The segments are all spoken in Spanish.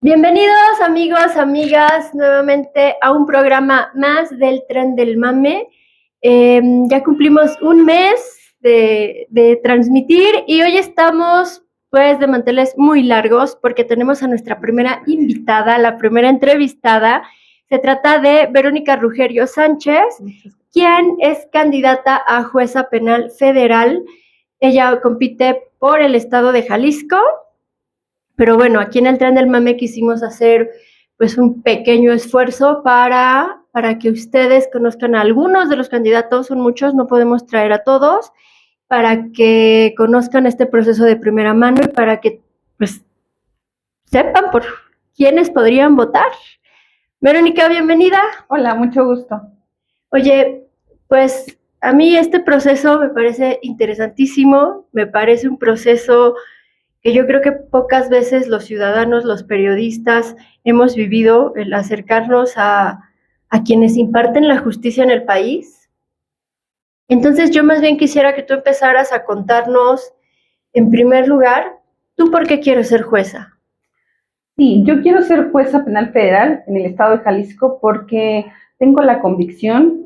Bienvenidos amigos, amigas, nuevamente a un programa más del Tren del Mame. Ya cumplimos un mes de transmitir y hoy estamos pues de manteles muy largos porque tenemos a nuestra primera invitada, la primera entrevistada. Se trata de Verónica Rugerio Sánchez, quien es candidata a jueza penal federal. Ella compite por el estado de Jalisco. Pero bueno, aquí en el Tren del Mame quisimos hacer pues un pequeño esfuerzo para que ustedes conozcan a algunos de los candidatos, son muchos, no podemos traer a todos, para que conozcan este proceso de primera mano y para que pues sepan por quiénes podrían votar. Verónica, bienvenida. Hola, mucho gusto. Oye, pues a mí este proceso me parece interesantísimo, me parece un proceso que yo creo que pocas veces los ciudadanos, los periodistas, hemos vivido el acercarnos a quienes imparten la justicia en el país. Entonces yo más bien quisiera que tú empezaras a contarnos, en primer lugar, ¿tú por qué quieres ser jueza? Sí, yo quiero ser jueza penal federal en el estado de Jalisco porque tengo la convicción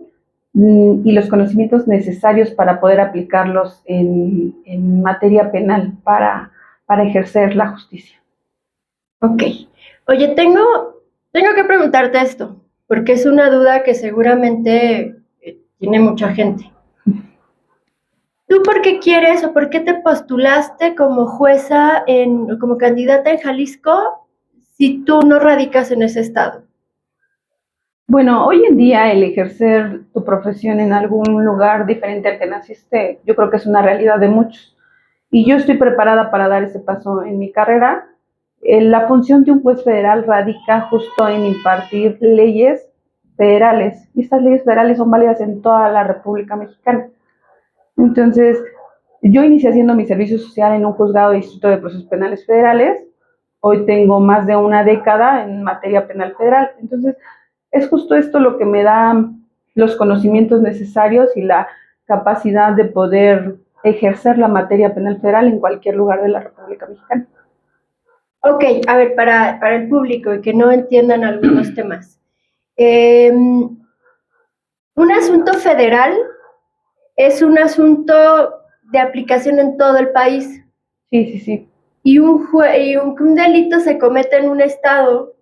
y los conocimientos necesarios para poder aplicarlos en materia penal para ejercer la justicia. Ok. Oye, tengo que preguntarte esto, porque es una duda que seguramente tiene mucha gente. ¿Tú por qué quieres o por qué te postulaste como jueza, como candidata en Jalisco, si tú no radicas en ese estado? Bueno, hoy en día el ejercer tu profesión en algún lugar diferente al que naciste, yo creo que es una realidad de muchos. Y yo estoy preparada para dar ese paso en mi carrera. La función de un juez federal radica justo en impartir leyes federales. Y estas leyes federales son válidas en toda la República Mexicana. Entonces, yo inicié haciendo mi servicio social en un juzgado de distrito de procesos penales federales. Hoy tengo más de una década en materia penal federal. Entonces, es justo esto lo que me da los conocimientos necesarios y la capacidad de poder ejercer la materia penal federal en cualquier lugar de la República Mexicana. Ok, a ver, para el público y que no entiendan algunos temas. Un asunto federal es un asunto de aplicación en todo el país. Sí, sí, sí. Y un delito se comete en un estado,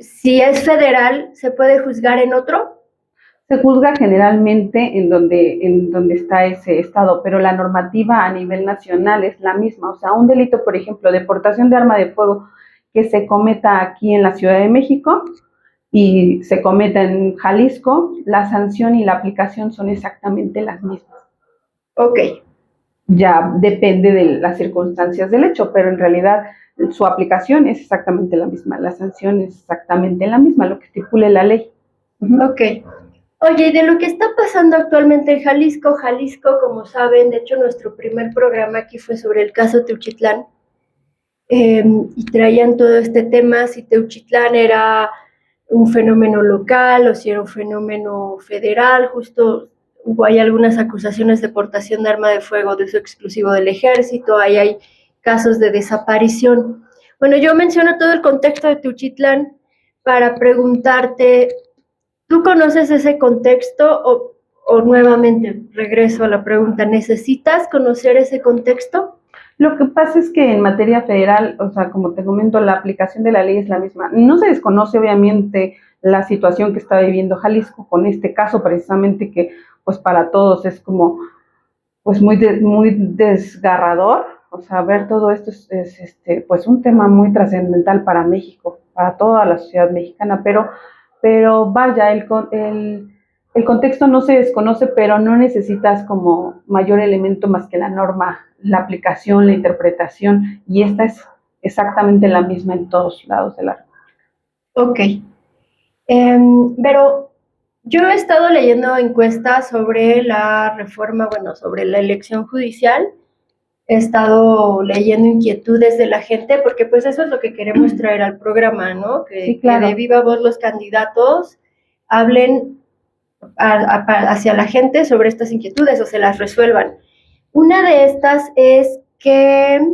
si es federal, ¿se puede juzgar en otro? Se juzga generalmente en donde está ese estado, pero la normativa a nivel nacional es la misma. O sea, un delito, por ejemplo, de portación de arma de fuego que se cometa aquí en la Ciudad de México y se cometa en Jalisco, la sanción y la aplicación son exactamente las mismas. Ok. Ya depende de las circunstancias del hecho, pero en realidad su aplicación es exactamente la misma, la sanción es exactamente la misma, lo que estipule la ley. Ok. Oye, y de lo que está pasando actualmente en Jalisco, como saben, de hecho nuestro primer programa aquí fue sobre el caso Teuchitlán, y traían todo este tema, si Teuchitlán era un fenómeno local o si era un fenómeno federal, justo hay algunas acusaciones de portación de arma de fuego de uso exclusivo del ejército, ahí hay casos de desaparición. Bueno, yo menciono todo el contexto de Teuchitlán para preguntarte, ¿tú conoces ese contexto o nuevamente regreso a la pregunta, ¿necesitas conocer ese contexto? Lo que pasa es que en materia federal, o sea, como te comento, la aplicación de la ley es la misma. No se desconoce, obviamente, la situación que está viviendo Jalisco con este caso, precisamente que, pues, para todos es como, pues, muy desgarrador. O sea, ver todo esto pues, un tema muy trascendental para México, para toda la sociedad mexicana, pero vaya, el contexto no se desconoce, pero no necesitas como mayor elemento más que la norma, la aplicación, la interpretación, y esta es exactamente la misma en todos lados de la República. Ok. Pero yo he estado leyendo encuestas sobre la reforma, bueno, sobre la elección judicial. He estado leyendo inquietudes de la gente, porque pues eso es lo que queremos traer al programa, ¿no? Sí, claro. Que de viva voz los candidatos hablen hacia la gente sobre estas inquietudes o se las resuelvan. Una de estas es que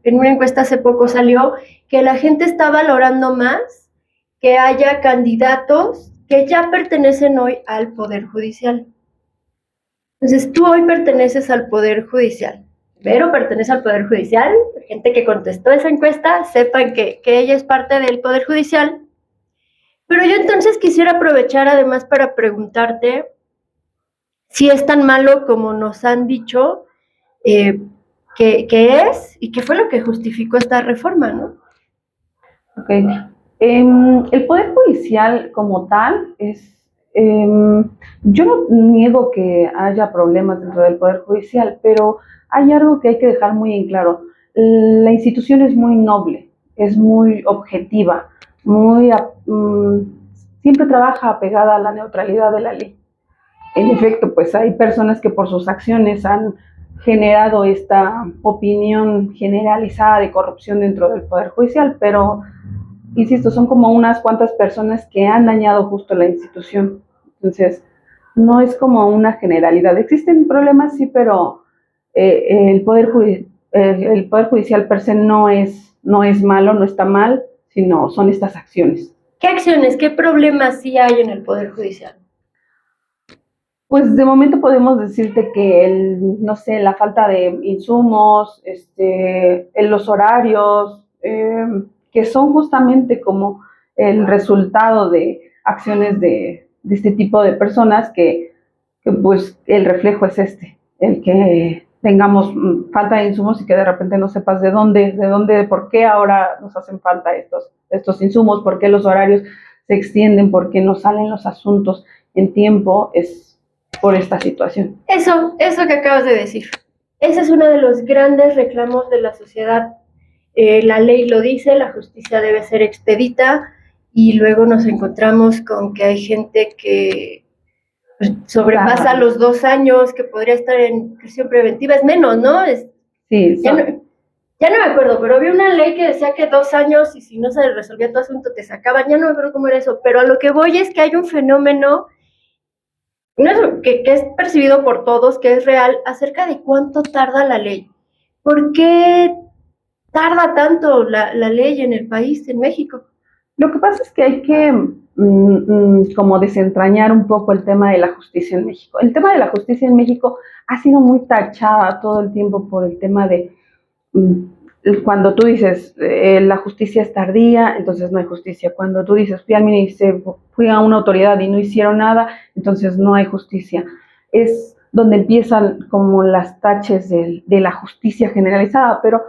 en una encuesta hace poco salió que la gente está valorando más que haya candidatos que ya pertenecen hoy al Poder Judicial. Entonces, tú hoy perteneces al Poder Judicial. Vero pertenece al Poder Judicial. La gente que contestó esa encuesta, sepan que ella es parte del Poder Judicial. Pero yo entonces quisiera aprovechar además para preguntarte si es tan malo como nos han dicho que es y qué fue lo que justificó esta reforma, ¿no? Ok. El Poder Judicial como tal yo no niego que haya problemas dentro del Poder Judicial, pero hay algo que hay que dejar muy en claro. La institución es muy noble, es muy objetiva, siempre trabaja apegada a la neutralidad de la ley. En efecto, pues hay personas que por sus acciones han generado esta opinión generalizada de corrupción dentro del Poder Judicial, pero insisto, son como unas cuantas personas que han dañado justo la institución. Entonces, no es como una generalidad. Existen problemas, sí, pero el Poder Judicial per se no es malo, no está mal, sino son estas acciones. ¿Qué acciones, qué problemas sí hay en el Poder Judicial? Pues de momento podemos decirte que no sé, la falta de insumos, los horarios, que son justamente como el resultado de acciones de este tipo de personas que pues el reflejo es el que tengamos falta de insumos y que de repente no sepas de dónde, por qué ahora nos hacen falta estos insumos, por qué los horarios se extienden, por qué no salen los asuntos en tiempo, es por esta situación. Eso que acabas de decir. Ese es uno de los grandes reclamos de la sociedad. La ley lo dice, la justicia debe ser expedita y luego nos encontramos con que hay gente que sobrepasa los 2 años, que podría estar en prisión preventiva, es menos, ¿no? Sí, ya no me acuerdo, pero había una ley que decía que 2 años y si no se resolvía tu asunto te sacaban, ya no me acuerdo cómo era eso, pero a lo que voy es que hay un fenómeno que es percibido por todos, que es real, acerca de cuánto tarda la ley. ¿Por qué tarda tanto la ley en el país, en México? Lo que pasa es que hay que como desentrañar un poco el tema de la justicia en México. El tema de la justicia en México ha sido muy tachada todo el tiempo por el tema de cuando tú dices la justicia es tardía, entonces no hay justicia. Cuando tú dices fui a una autoridad y no hicieron nada, entonces no hay justicia. Es donde empiezan como las taches de la justicia generalizada, pero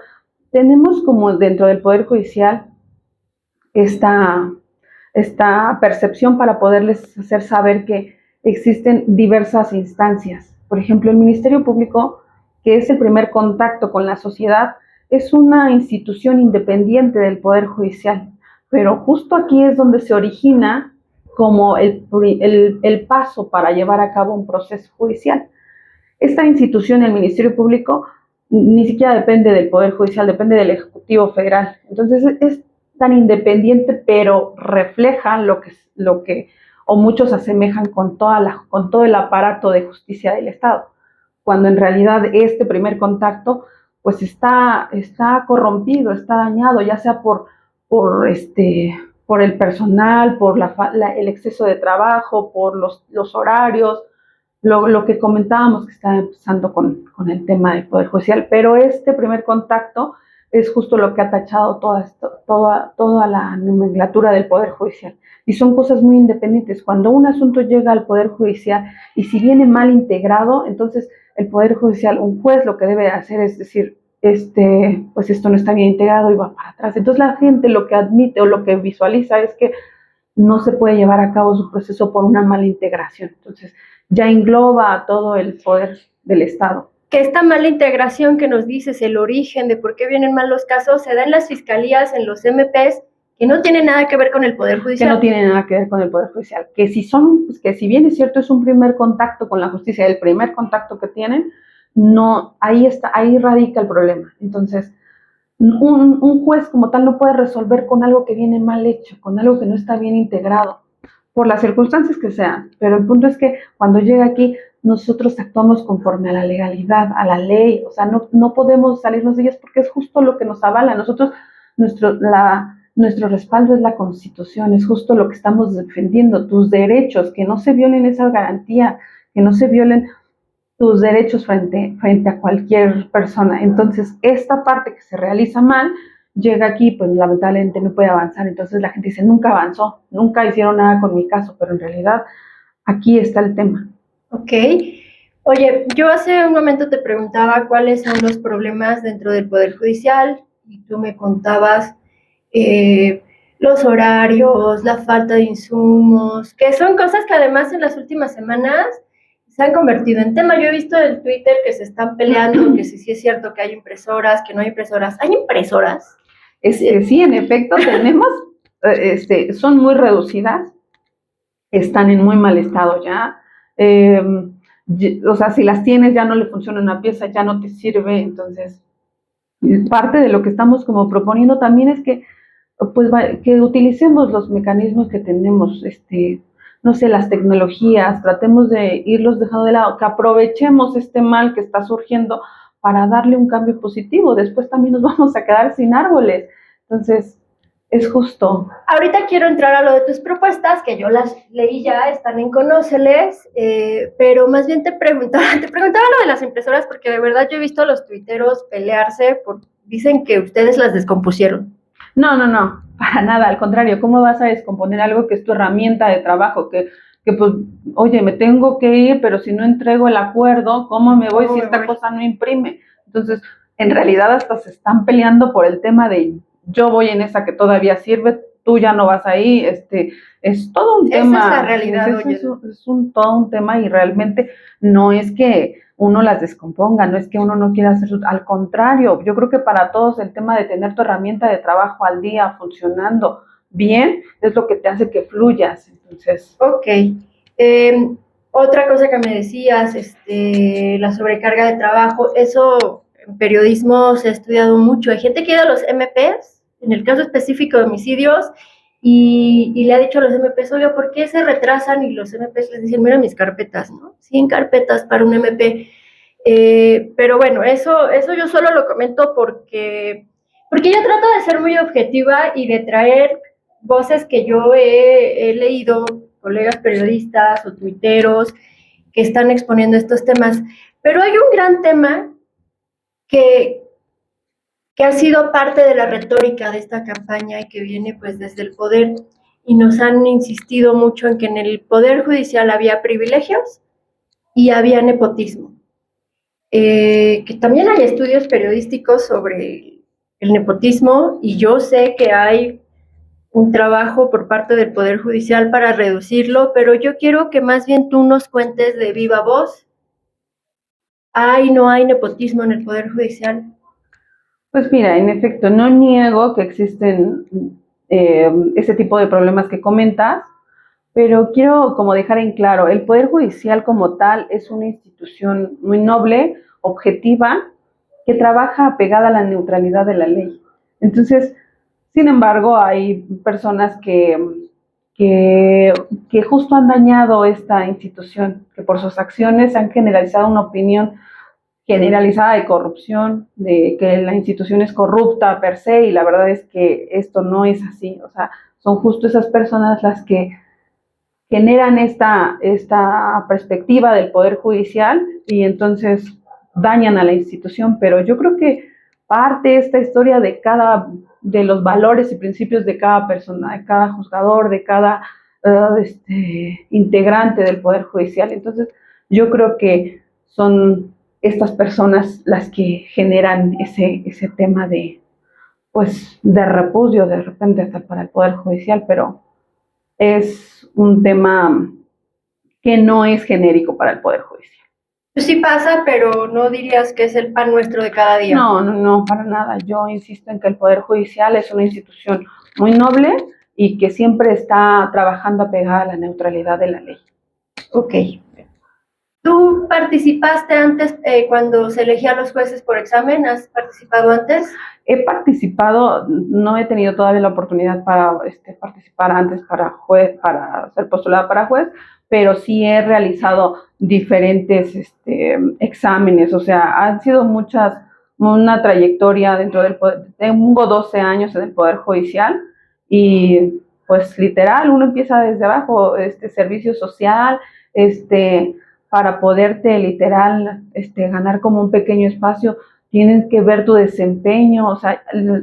tenemos como dentro del Poder Judicial esta percepción para poderles hacer saber que existen diversas instancias. Por ejemplo, el Ministerio Público, que es el primer contacto con la sociedad, es una institución independiente del Poder Judicial, pero justo aquí es donde se origina como el paso para llevar a cabo un proceso judicial. Esta institución, el Ministerio Público, ni siquiera depende del Poder Judicial, depende del Ejecutivo Federal. Entonces es tan independiente, pero refleja lo que o muchos asemejan con todo el aparato de justicia del Estado, cuando en realidad este primer contacto pues está corrompido, está dañado, ya sea por el personal, por el exceso de trabajo, por los horarios, lo que comentábamos que está empezando con el tema del Poder Judicial, pero este primer contacto es justo lo que ha tachado toda la nomenclatura del Poder Judicial. Y son cosas muy independientes. Cuando un asunto llega al Poder Judicial y si viene mal integrado, entonces el Poder Judicial, un juez lo que debe hacer es decir, pues esto no está bien integrado y va para atrás. Entonces la gente lo que admite o lo que visualiza es que no se puede llevar a cabo su proceso por una mala integración. Entonces ya engloba a todo el poder del Estado. Que esta mala integración que nos dices, el origen de por qué vienen mal los casos, se da en las fiscalías, en los MPs, que no tiene nada que ver con el Poder Judicial. Que no tiene nada que ver con el Poder Judicial. Que si bien es cierto, es un primer contacto con la justicia, el primer contacto que tienen, no, ahí radica el problema. Entonces, un juez como tal no puede resolver con algo que viene mal hecho, con algo que no está bien integrado, por las circunstancias que sean. Pero el punto es que cuando llega aquí, nosotros actuamos conforme a la legalidad, a la ley, o sea, no podemos salirnos de ellas porque es justo lo que nos avala. Nosotros, nuestro respaldo es la Constitución, es justo lo que estamos defendiendo, tus derechos, que no se violen esa garantía, que no se violen tus derechos frente a cualquier persona. Entonces, esta parte que se realiza mal, llega aquí, pues lamentablemente no puede avanzar. Entonces la gente dice, nunca avanzó, nunca hicieron nada con mi caso, pero en realidad aquí está el tema. Ok. Oye, yo hace un momento te preguntaba cuáles son los problemas dentro del Poder Judicial y tú me contabas los horarios, la falta de insumos, que son cosas que además en las últimas semanas se han convertido en tema. Yo he visto en Twitter que se están peleando, que sí es cierto que hay impresoras, que no hay impresoras. ¿Hay impresoras? Sí, en efecto, tenemos, son muy reducidas, están en muy mal estado ya. O sea, si las tienes ya no le funciona una pieza, ya no te sirve. Entonces, parte de lo que estamos como proponiendo también es que, pues, que utilicemos los mecanismos que tenemos, no sé, las tecnologías, tratemos de irlos dejando de lado, que aprovechemos este mal que está surgiendo para darle un cambio positivo. Después también nos vamos a quedar sin árboles. Entonces, es justo. Ahorita quiero entrar a lo de tus propuestas, que yo las leí ya, están en Conóceles, pero más bien te preguntaba lo de las impresoras, porque de verdad yo he visto a los tuiteros pelearse, dicen que ustedes las descompusieron. No, para nada, al contrario, ¿cómo vas a descomponer algo que es tu herramienta de trabajo? Que pues, oye, me tengo que ir, pero si no entrego el acuerdo, ¿cómo me voy si esta cosa no imprime? Entonces, en realidad hasta se están peleando por el tema de yo voy en esa que todavía sirve, tú ya no vas ahí, es todo un tema. Esa es la realidad, es todo un tema y realmente no es que uno las descomponga, no es que uno no quiera hacer, al contrario, yo creo que para todos el tema de tener tu herramienta de trabajo al día funcionando bien es lo que te hace que fluyas. Entonces, ok. Otra cosa que me decías, la sobrecarga de trabajo, eso en periodismo se ha estudiado mucho. Hay gente que ha ido a los MPs, en el caso específico de homicidios, y le ha dicho a los MPs, oiga, ¿por qué se retrasan? Y los MPs les dicen, mira mis carpetas, ¿no? 100 carpetas para un MP. Pero bueno, eso yo solo lo comento porque yo trato de ser muy objetiva y de traer voces que yo he leído, colegas periodistas o tuiteros que están exponiendo estos temas. Pero hay un gran tema que ha sido parte de la retórica de esta campaña y que viene pues desde el poder, y nos han insistido mucho en que en el Poder Judicial había privilegios y había nepotismo. Que también hay estudios periodísticos sobre el nepotismo y yo sé que hay un trabajo por parte del Poder Judicial para reducirlo, pero yo quiero que más bien tú nos cuentes de viva voz. ¿No hay nepotismo en el Poder Judicial? Pues mira, en efecto, no niego que existen ese tipo de problemas que comentas, pero quiero como dejar en claro, el Poder Judicial como tal es una institución muy noble, objetiva, que trabaja apegada a la neutralidad de la ley. Entonces, sin embargo, hay personas que justo han dañado esta institución, que por sus acciones han generalizado una opinión generalizada de corrupción, de que la institución es corrupta per se, y la verdad es que esto no es así. O sea, son justo esas personas las que generan esta perspectiva del Poder Judicial y entonces dañan a la institución. Pero yo creo que parte esta historia de los valores y principios de cada persona, de cada juzgador, de cada integrante del Poder Judicial. Entonces, yo creo que son estas personas las que generan ese tema pues, de repudio de repente hasta para el Poder Judicial, pero es un tema que no es genérico para el Poder Judicial. Pues sí pasa, pero no dirías que es el pan nuestro de cada día. No, para nada. Yo insisto en que el Poder Judicial es una institución muy noble y que siempre está trabajando apegada a la neutralidad de la ley. Ok. ¿Tú participaste antes cuando se elegían los jueces por examen? ¿Has participado antes? He participado, no he tenido todavía la oportunidad para participar antes para juez, para ser postulada para juez, pero sí he realizado diferentes exámenes, o sea, han sido una trayectoria dentro del poder. Tengo 12 años en el Poder Judicial y pues literal, uno empieza desde abajo, servicio social, para poderte literal ganar como un pequeño espacio, tienes que ver tu desempeño. O sea,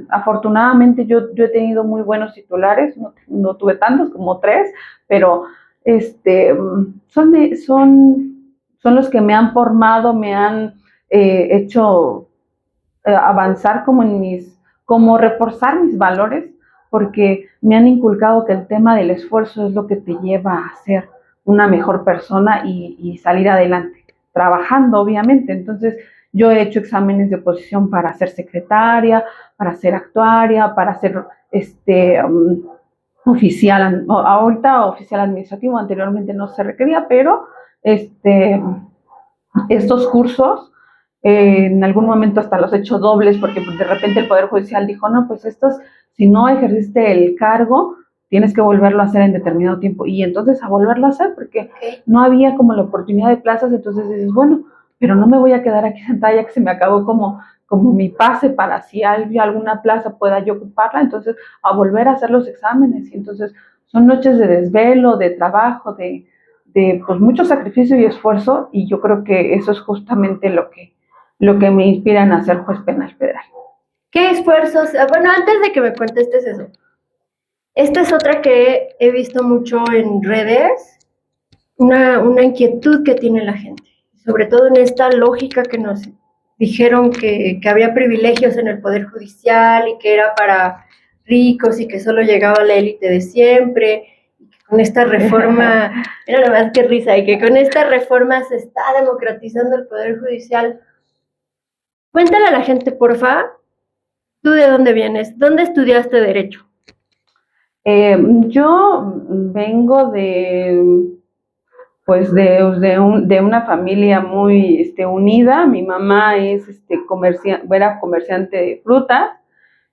afortunadamente yo he tenido muy buenos titulares, no tuve tantos como 3, pero son los que me han formado, me han hecho avanzar como reforzar mis valores, porque me han inculcado que el tema del esfuerzo es lo que te lleva a ser una mejor persona y salir adelante, trabajando obviamente. Entonces yo he hecho exámenes de oposición para ser secretaria, para ser actuaria, para ser oficial, ahorita oficial administrativo, anteriormente no se requería, pero estos cursos en algún momento hasta los he hecho dobles, porque de repente el Poder Judicial dijo, no, pues si no ejerciste el cargo, tienes que volverlo a hacer en determinado tiempo, y entonces a volverlo a hacer, porque no había como la oportunidad de plazas. Entonces dices, bueno, pero no me voy a quedar aquí sentada ya que se me acabó como mi pase para si hay alguna plaza pueda yo ocuparla. Entonces a volver a hacer los exámenes, y entonces son noches de desvelo, de trabajo, de pues mucho sacrificio y esfuerzo, y yo creo que eso es justamente lo que me inspiran a ser juez penal federal. ¿Qué esfuerzos? Bueno, antes de que me contestes eso, esta es otra que he visto mucho en redes, una inquietud que tiene la gente, sobre todo en esta lógica que nos dijeron que había privilegios en el Poder Judicial y que era para ricos y que solo llegaba la élite de siempre, y que con esta reforma, mira nada más que risa, y que con esta reforma se está democratizando el Poder Judicial. Cuéntale a la gente, porfa, ¿tú de dónde vienes? ¿Dónde estudiaste Derecho? Yo vengo pues de una familia muy unida. Mi mamá era comerciante de frutas.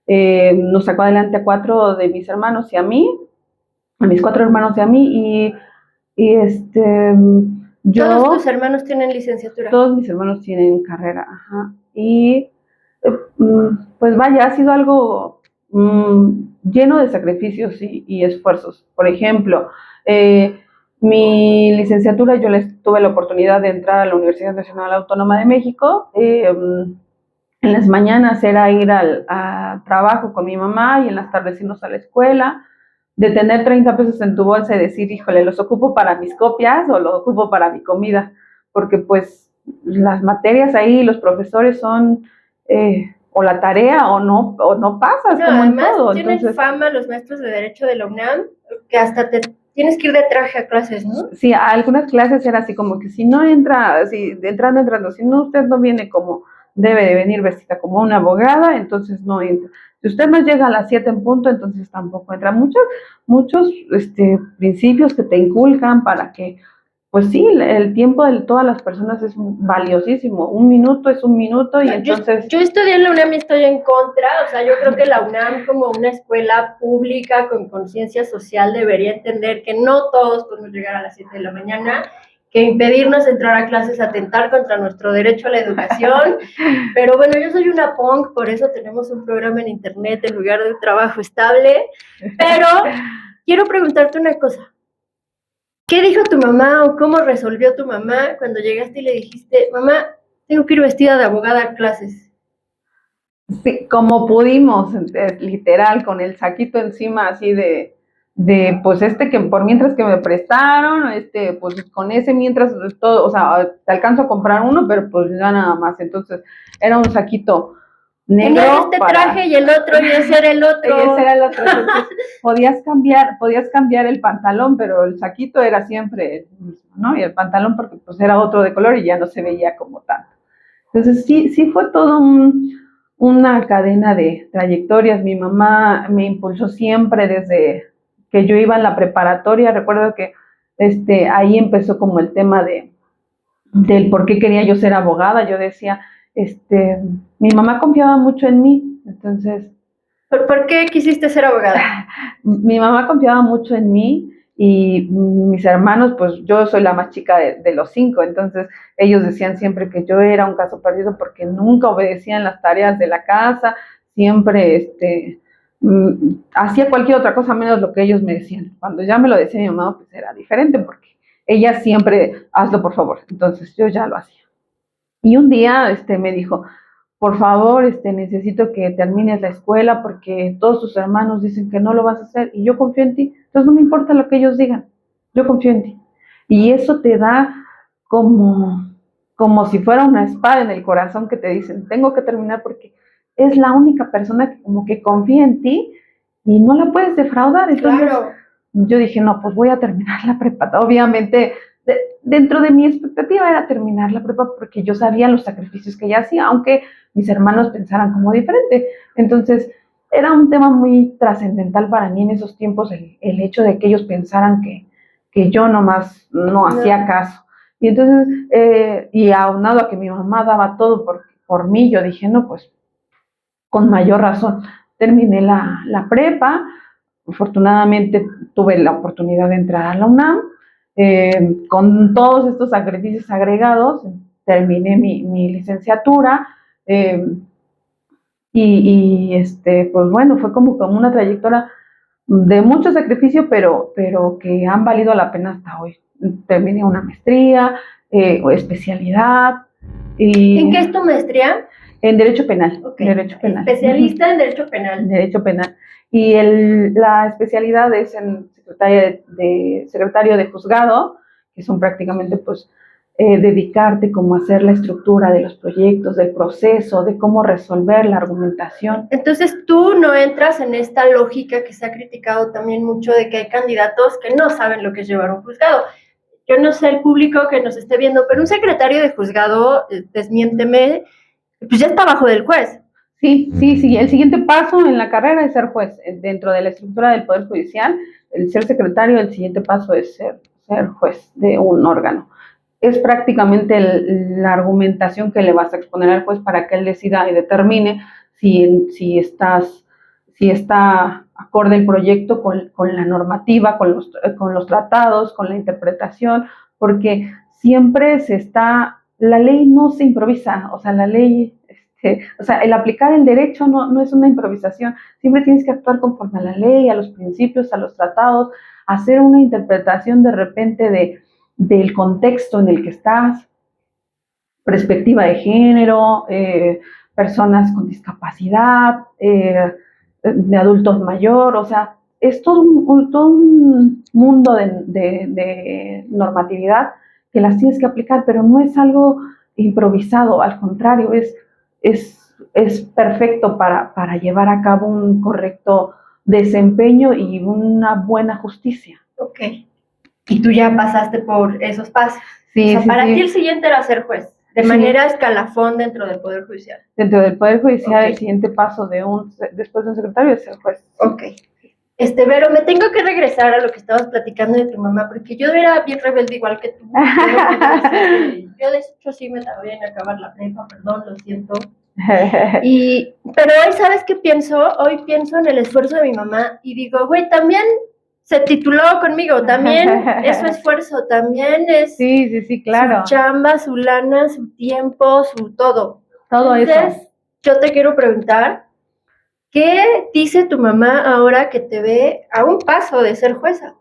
Nos sacó adelante a 4 de mis hermanos y a mí, a mis 4 hermanos y a mí, yo... ¿Todos tus hermanos tienen licenciatura? Todos mis hermanos tienen carrera, ajá. Y pues vaya, ha sido algo lleno de sacrificios y esfuerzos. Por ejemplo, mi licenciatura, yo tuve la oportunidad de entrar a la Universidad Nacional Autónoma de México. En las mañanas era ir a trabajo con mi mamá, y en las tardes irnos a la escuela, de tener 30 pesos en tu bolsa y decir, híjole, ¿los ocupo para mis copias o los ocupo para mi comida? Porque pues las materias ahí, los profesores son o la tarea o no pasas, no, como en además todo. Tienen Entonces, fama los maestros de Derecho de la UNAM que hasta tienes que ir de traje a clases, ¿no? Sí, a algunas clases era así como que si no entra, entrando, si no, usted no viene como debe de venir vestida como una abogada, entonces no entra. Si usted no llega a las 7 en punto, entonces tampoco entra. Muchos principios que te inculcan para que, pues sí, el tiempo de todas las personas es valiosísimo. Un minuto es un minuto, y entonces... Yo estudié en la UNAM y estoy en contra. O sea, yo creo que la UNAM, como una escuela pública con conciencia social, debería entender que no todos podemos llegar a las 7 de la mañana, que impedirnos entrar a clases, atentar contra nuestro derecho a la educación. Pero bueno, yo soy una punk, por eso tenemos un programa en internet en lugar de un trabajo estable. Pero quiero preguntarte una cosa. ¿Qué dijo tu mamá o cómo resolvió tu mamá cuando llegaste y le dijiste, mamá, tengo que ir vestida de abogada a clases? Sí, como pudimos, literal, con el saquito encima así pues que por mientras que me prestaron, pues con ese mientras todo, o sea, te alcanzo a comprar uno, pero pues ya nada más. Entonces era un saquito negro. Tenías este traje y el otro, y ese era el otro. Y ese era el otro. Entonces, podías cambiar el pantalón, pero el saquito era siempre el mismo, ¿no? Y el pantalón porque pues era otro de color y ya no se veía como tanto. Entonces sí fue todo una cadena de trayectorias. Mi mamá me impulsó siempre desde que yo iba en la preparatoria. Recuerdo que ahí empezó como el tema del por qué quería yo ser abogada. Yo decía, mi mamá confiaba mucho en mí, entonces... ¿Por qué quisiste ser abogada? Mi mamá confiaba mucho en mí y mis hermanos, pues yo soy la más chica de los 5, entonces ellos decían siempre que yo era un caso perdido porque nunca obedecían las tareas de la casa, siempre hacía cualquier otra cosa menos lo que ellos me decían. Cuando ya me lo decía mi mamá, pues era diferente porque ella siempre, hazlo por favor, entonces yo ya lo hacía. Y un día me dijo, por favor, necesito que termines la escuela porque todos tus hermanos dicen que no lo vas a hacer y yo confío en ti. Entonces no me importa lo que ellos digan, yo confío en ti. Y eso te da como si fuera una espada en el corazón que te dicen, tengo que terminar porque es la única persona que como que confía en ti y no la puedes defraudar. Entonces Claro. yo dije, no, pues voy a terminar la prepa. Obviamente, dentro de mi expectativa era terminar la prepa porque yo sabía los sacrificios que ella hacía, aunque mis hermanos pensaran como diferente. Entonces, era un tema muy trascendental para mí en esos tiempos el hecho de que ellos pensaran que yo nomás no hacía caso. Y entonces, y aunado a que mi mamá daba todo por mí, yo dije, no, pues con mayor razón. Terminé la prepa, afortunadamente tuve la oportunidad de entrar a la UNAM, con todos estos sacrificios agregados, terminé mi licenciatura, pues bueno, fue como una trayectoria de mucho sacrificio, pero que han valido la pena hasta hoy. Terminé una maestría, o especialidad. ¿En qué es tu maestría? En Derecho Penal. Okay. Derecho Penal. Especialista en Derecho Penal. Derecho Penal. Y la especialidad es en secretario de juzgado, que son prácticamente pues dedicarte como a hacer la estructura de los proyectos, del proceso, de cómo resolver la argumentación. Entonces tú no entras en esta lógica que se ha criticado también mucho de que hay candidatos que no saben lo que es llevar un juzgado. Yo no sé el público que nos esté viendo, pero un secretario de juzgado, desmiénteme, pues ya está abajo del juez. Sí. El siguiente paso en la carrera es ser juez. Dentro de la estructura del Poder Judicial, el ser secretario, el siguiente paso es ser juez de un órgano. Es prácticamente la argumentación que le vas a exponer al juez para que él decida y determine si está acorde el proyecto con la normativa, con los tratados, con la interpretación, porque siempre la ley no se improvisa, o sea, la ley... el aplicar el derecho no es una improvisación, siempre tienes que actuar conforme a la ley, a los principios, a los tratados, hacer una interpretación de repente del contexto en el que estás, perspectiva de género, personas con discapacidad, de adultos mayores, o sea, es todo un mundo de normatividad que las tienes que aplicar, pero no es algo improvisado, al contrario, es perfecto para llevar a cabo un correcto desempeño y una buena justicia. Ok. Y tú ya pasaste por esos pasos. Sí, o sea, para ti el siguiente era ser juez, de manera escalafón dentro del Poder Judicial. Dentro del Poder Judicial, el siguiente paso después de un secretario es ser juez. Ok. Vero, me tengo que regresar a lo que estabas platicando de tu mamá, porque yo era bien rebelde igual que tú. Yo de hecho sí me tardé en acabar la prepa, perdón, lo siento. Pero hoy, ¿sabes qué pienso? Hoy pienso en el esfuerzo de mi mamá y digo, güey, también se tituló conmigo, también es su esfuerzo, también es sí, claro. Su chamba, su lana, su tiempo, su todo. Todo Entonces, eso. Yo te quiero preguntar, ¿qué dice tu mamá ahora que te ve a un paso de ser jueza?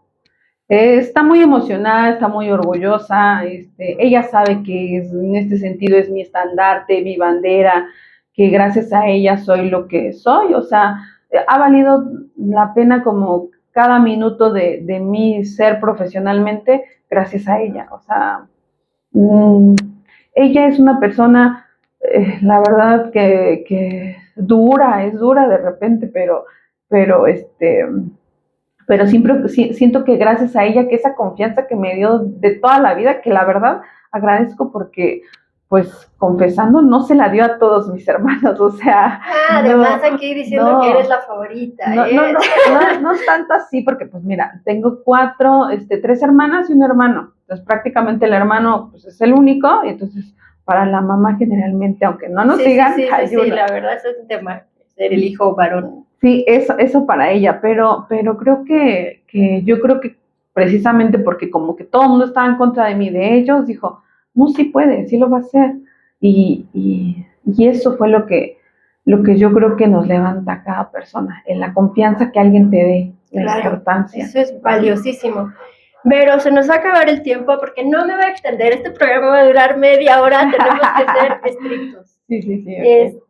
Está muy emocionada, está muy orgullosa. Ella sabe que en este sentido es mi estandarte, mi bandera, que gracias a ella soy lo que soy. O sea, ha valido la pena como cada minuto de mi ser profesionalmente gracias a ella. O sea, ella es una persona, la verdad que es dura de repente, pero siempre siento que gracias a ella, que esa confianza que me dio de toda la vida, que la verdad agradezco porque, pues, confesando, no se la dio a todos mis hermanos, o sea... además aquí diciendo que eres la favorita. No es tanto así, porque, pues, mira, tengo 3 hermanas y un hermano. Entonces prácticamente el hermano pues, es el único, y entonces para la mamá generalmente, aunque no nos digan, sí, la verdad es un tema, ser el hijo varón. Sí, eso para ella, pero creo que yo creo que precisamente porque como que todo el mundo estaba en contra de mí, de ellos, dijo, no, sí puede, sí lo va a hacer. Y eso fue lo que yo creo que nos levanta a cada persona, en la confianza que alguien te dé, la importancia. Eso es valiosísimo. Pero se nos va a acabar el tiempo porque no me voy a extender. Este programa va a durar media hora, tenemos que ser estrictos. Sí.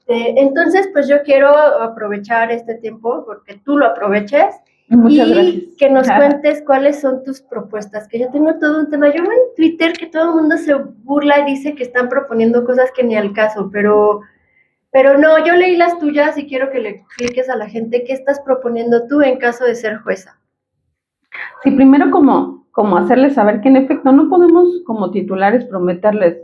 Okay. Entonces, pues yo quiero aprovechar este tiempo porque tú lo aproveches. Muchas gracias. Que nos cuentes cuáles son tus propuestas, que yo tengo todo un tema. Yo veo en Twitter que todo el mundo se burla y dice que están proponiendo cosas que ni al caso, pero no, yo leí las tuyas y quiero que le expliques a la gente qué estás proponiendo tú en caso de ser jueza. Sí, primero como hacerles saber que en efecto no podemos como titulares prometerles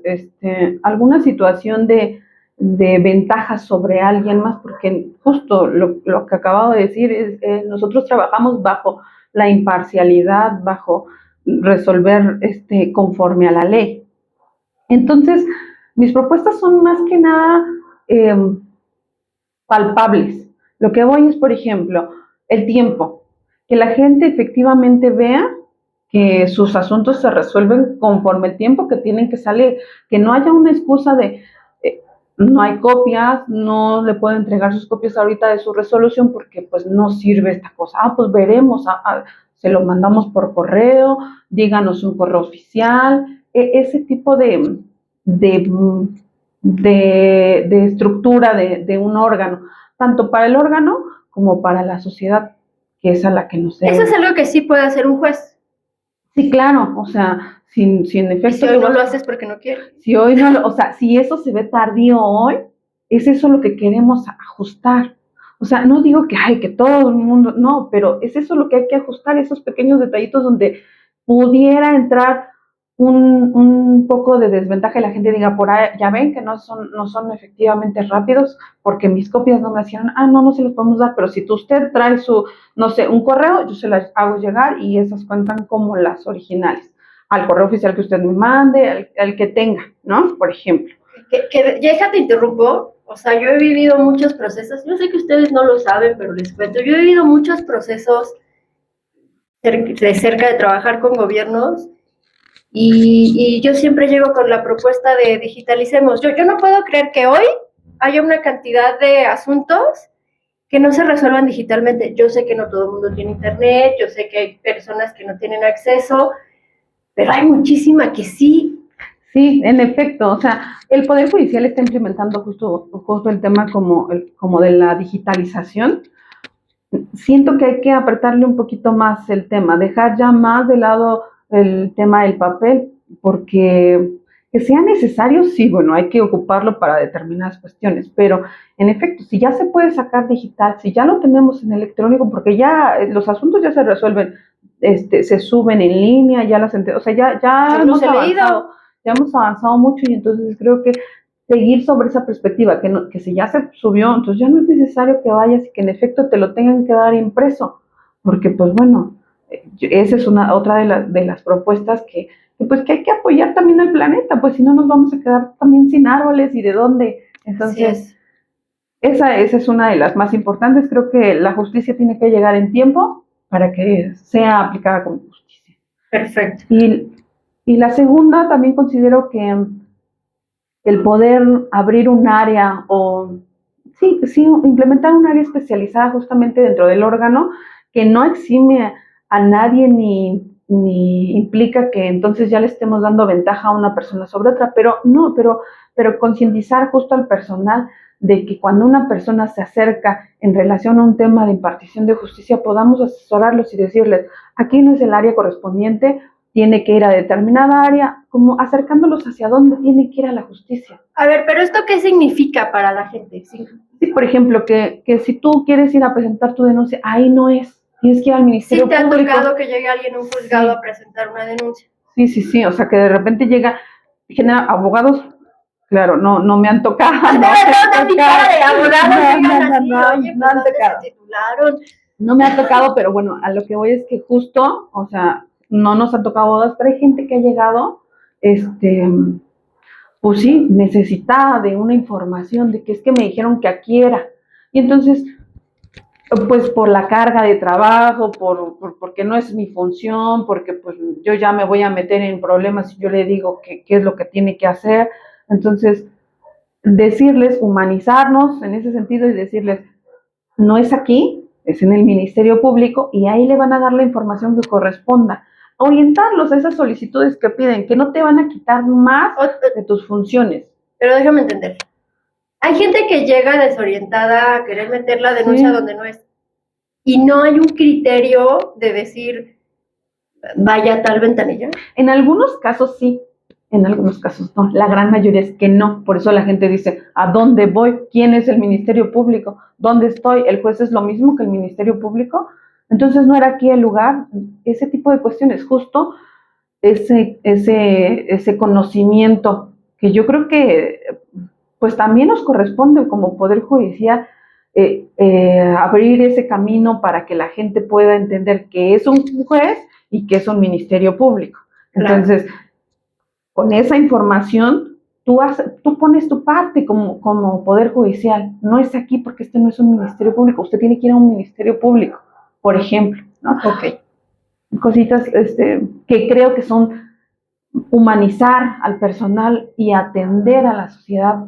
alguna situación de ventajas sobre alguien más, porque justo lo que acabo de decir es nosotros trabajamos bajo la imparcialidad, bajo resolver conforme a la ley. Entonces, mis propuestas son más que nada palpables. Lo que voy es, por ejemplo, el tiempo, que la gente efectivamente vea que sus asuntos se resuelven conforme el tiempo que tienen que salir, que no haya una excusa de no hay copias, no le puedo entregar sus copias ahorita de su resolución porque pues no sirve esta cosa. Pues veremos, se lo mandamos por correo, díganos un correo oficial, ese tipo de estructura de un órgano, tanto para el órgano como para la sociedad, que es a la que nos debe. Eso es algo que sí puede hacer un juez. Sí, claro, o sea, si en efecto... ¿Y si hoy no lo haces porque no quieres? Si hoy no, o sea, si eso se ve tardío hoy, es eso lo que queremos ajustar. O sea, no digo que, que todo el mundo, no, pero es eso lo que hay que ajustar, esos pequeños detallitos donde pudiera entrar un poco de desventaja y la gente diga, por ahí, ya ven que no son efectivamente rápidos porque mis copias no me hacían, no se los podemos dar, pero si usted trae no sé, un correo, yo se las hago llegar y esas cuentan como las originales, al correo oficial que usted me mande, al que tenga, ¿no? Por ejemplo. Ya te interrumpo, o sea, yo he vivido muchos procesos, yo sé que ustedes no lo saben, pero les cuento, yo he vivido muchos procesos de cerca de trabajar con gobiernos. Y yo siempre llego con la propuesta de digitalicemos. Yo no puedo creer que hoy haya una cantidad de asuntos que no se resuelvan digitalmente. Yo sé que no todo el mundo tiene internet, yo sé que hay personas que no tienen acceso, pero hay muchísima que sí. Sí, en efecto, o sea, el Poder Judicial está implementando justo el tema como de la digitalización. Siento que hay que apretarle un poquito más el tema, dejar ya más de lado el tema del papel, porque que sea necesario, sí, bueno, hay que ocuparlo para determinadas cuestiones, pero en efecto, si ya se puede sacar digital, si ya lo tenemos en electrónico, porque ya los asuntos ya se resuelven, se suben en línea, ya o sea, ya hemos avanzado mucho, y entonces creo que seguir sobre esa perspectiva, que si ya se subió, entonces ya no es necesario que vayas y que en efecto te lo tengan que dar impreso, porque pues bueno, esa es otra de las propuestas que hay que apoyar también al planeta, pues si no nos vamos a quedar también sin árboles y de dónde. Entonces, esa es una de las más importantes. Creo que la justicia tiene que llegar en tiempo para que sea aplicada con justicia. Perfecto. Y la segunda, también considero que el poder abrir un área implementar un área especializada justamente dentro del órgano que no exime a nadie ni implica que entonces ya le estemos dando ventaja a una persona sobre otra, pero concientizar justo al personal de que cuando una persona se acerca en relación a un tema de impartición de justicia podamos asesorarlos y decirles, aquí no es el área correspondiente, tiene que ir a determinada área, como acercándolos hacia dónde tiene que ir a la justicia. A ver, pero ¿esto qué significa para la gente? Sí, por ejemplo, que si tú quieres ir a presentar tu denuncia, ahí no es, tienes que ir al Ministerio Público. Sí, te ha tocado que llegue alguien a un juzgado a presentar una denuncia. Sí, o sea, que de repente genera abogados, claro, no me han tocado. No me ha tocado, pero bueno, a lo que voy es que justo, o sea, no nos ha tocado bodas, pero hay gente que ha llegado, pues sí, necesitada de una información, de que es que me dijeron que aquí era. Y entonces, pues por la carga de trabajo, porque no es mi función, porque pues yo ya me voy a meter en problemas si yo le digo qué es lo que tiene que hacer. Entonces, decirles, humanizarnos en ese sentido y decirles, no es aquí, es en el Ministerio Público y ahí le van a dar la información que corresponda. Orientarlos a esas solicitudes que piden, que no te van a quitar más de tus funciones. Pero déjame entender. Hay gente que llega desorientada a querer meter la denuncia donde no es. Y no hay un criterio de decir, vaya a tal ventanilla. En algunos casos sí, en algunos casos no. La gran mayoría es que no. Por eso la gente dice, ¿a dónde voy? ¿Quién es el Ministerio Público? ¿Dónde estoy? ¿El juez es lo mismo que el Ministerio Público? Entonces no era aquí el lugar. Ese tipo de cuestiones, justo ese conocimiento que yo creo que pues también nos corresponde como Poder Judicial abrir ese camino para que la gente pueda entender que es un juez y que es un Ministerio Público. Entonces, claro, con esa información, tú pones tu parte como Poder Judicial. No es aquí porque este no es un Ministerio Público. Usted tiene que ir a un Ministerio Público, por ejemplo, ¿no? Ok. Cositas que creo que son humanizar al personal y atender a la sociedad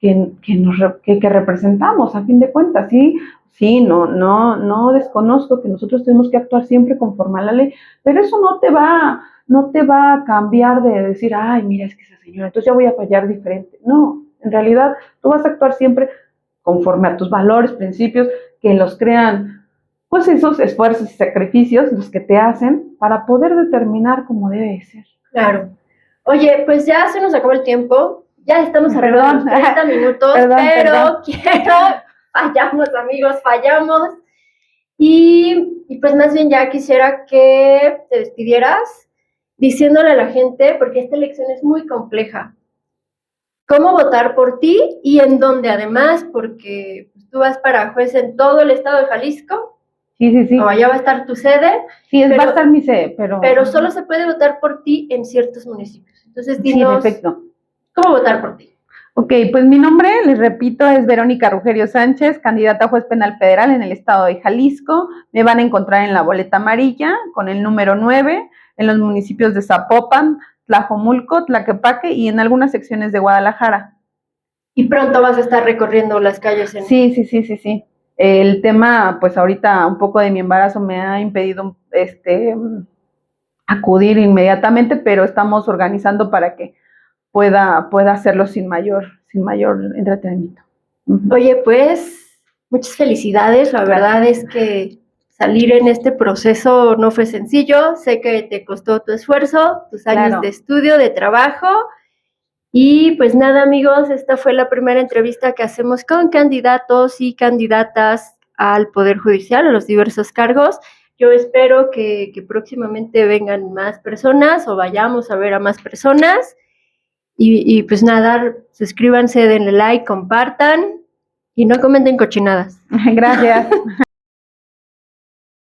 que representamos, a fin de cuentas. Sí, no desconozco que nosotros tenemos que actuar siempre conforme a la ley, pero eso no te va a cambiar de decir, ay, mira, es que esa señora, entonces ya voy a fallar diferente. No, en realidad tú vas a actuar siempre conforme a tus valores, principios, que los crean, pues esos esfuerzos y sacrificios, los que te hacen para poder determinar cómo debe ser. Claro. Oye, pues ya se nos acabó el tiempo. Ya estamos arriba de los 30 minutos, pero fallamos, amigos, fallamos. Y pues más bien ya quisiera que te despidieras diciéndole a la gente, porque esta elección es muy compleja, cómo votar por ti y en dónde además, porque tú vas para juez en todo el estado de Jalisco. Sí. O allá va a estar tu sede. Sí, va a estar mi sede, pero solo se puede votar por ti en ciertos municipios. Entonces, dinos, sí, perfecto. ¿Cómo votar por ti? Ok, pues mi nombre, les repito, es Verónica Rugerio Sánchez, candidata a juez penal federal en el estado de Jalisco. Me van a encontrar en la boleta amarilla con el número 9 en los municipios de Zapopan, Tlajomulco, Tlaquepaque y en algunas secciones de Guadalajara. ¿Y pronto vas a estar recorriendo las calles? Sí. El tema, pues ahorita un poco de mi embarazo me ha impedido acudir inmediatamente, pero estamos organizando para que pueda hacerlo sin mayor entretenimiento. Oye, pues, muchas felicidades. La verdad es que salir en este proceso no fue sencillo. Sé que te costó tu esfuerzo, tus años de estudio, de trabajo. Y pues nada, amigos, esta fue la primera entrevista que hacemos con candidatos y candidatas al Poder Judicial, a los diversos cargos. Yo espero que próximamente vengan más personas o vayamos a ver a más personas. Y pues nada, suscríbanse, denle like, compartan y no comenten cochinadas. Gracias.